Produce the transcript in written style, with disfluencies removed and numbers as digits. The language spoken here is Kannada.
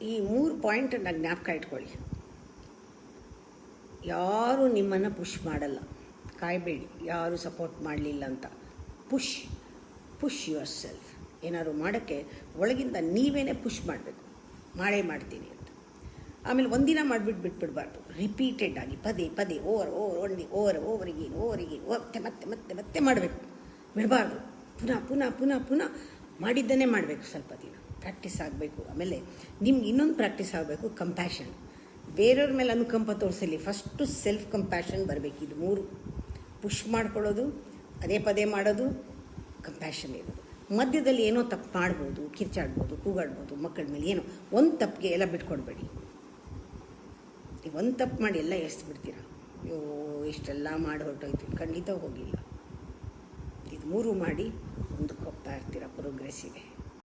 ಈ 3 ಪಾಯಿಂಟನ್ನು ಜ್ಞಾಪಕ ಇಟ್ಕೊಳ್ಳಿ. ಯಾರೂ ನಿಮ್ಮನ್ನು ಪುಷ್ ಮಾಡಲ್ಲ, ಕಾಯಬೇಡಿ ಯಾರೂ ಸಪೋರ್ಟ್ ಮಾಡಲಿಲ್ಲ ಅಂತ. Push your self. ಏನಾದ್ರು ಮಾಡೋಕ್ಕೆ ಒಳಗಿಂದ ನೀವೇ ಪುಷ್ ಮಾಡಬೇಕು, ಮಾಡೇ ಮಾಡ್ತೀನಿ ಅಂತ. ಆಮೇಲೆ ಒಂದಿನ ಮಾಡಿಬಿಟ್ಟು ಬಿಟ್ಬಿಡಬಾರ್ದು. ರಿಪೀಟೆಡ್ ಆಗಿ ಪದೇ ಓವರಿಗೇನು ಮತ್ತೆ ಮಾಡಬೇಕು, ಬಿಡಬಾರ್ದು. ಪುನಃ ಮಾಡಿದ್ದನ್ನೇ ಮಾಡಬೇಕು. ಸ್ವಲ್ಪ ದಿನ ಪ್ರಾಕ್ಟೀಸ್ ಆಗಬೇಕು. ಆಮೇಲೆ ನಿಮ್ಗೆ ಇನ್ನೊಂದು ಪ್ರಾಕ್ಟೀಸ್ ಆಗಬೇಕು, ಕಂಪ್ಯಾಷನ್. ಬೇರೆಯವ್ರ ಮೇಲೆ ಅನುಕಂಪ ತೋರಿಸಲಿ, ಫಸ್ಟು ಸೆಲ್ಫ್ ಕಂಪ್ಯಾಷನ್ ಬರಬೇಕು. ಇದು 3: ಪುಷ್ ಮಾಡ್ಕೊಳ್ಳೋದು, ಪದೇ ಮಾಡೋದು, ಕಂಪ್ಯಾಷನ್ ಇರೋದು. ಮಧ್ಯದಲ್ಲಿ ಏನೋ ತಪ್ಪು ಮಾಡ್ಬೋದು, ಕಿರ್ಚಾಡ್ಬೋದು, ಕೂಗಾಡ್ಬೋದು ಮಕ್ಕಳ ಮೇಲೆ. ಏನೋ ಒಂದು ತಪ್ಪಿಗೆ ಎಲ್ಲ ಬಿಟ್ಕೊಡ್ಬೇಡಿ. ಈಗ ಒಂದು ತಪ್ಪು ಮಾಡಿ ಎಲ್ಲ ಎಸ್ಬಿಡ್ತೀರ. ಅಯ್ಯೋ ಇಷ್ಟೆಲ್ಲ ಮಾಡಿ ಹೊರಟೋಯ್ತು, ಖಂಡಿತ ಹೋಗಿಲ್ಲ. ಇದು 3 ಮಾಡಿ ಮುಂದಕ್ಕೆ ಹೋಗ್ತಾ ಇರ್ತೀರ, ಪ್ರೋಗ್ರೆಸ್ ಇದೆ.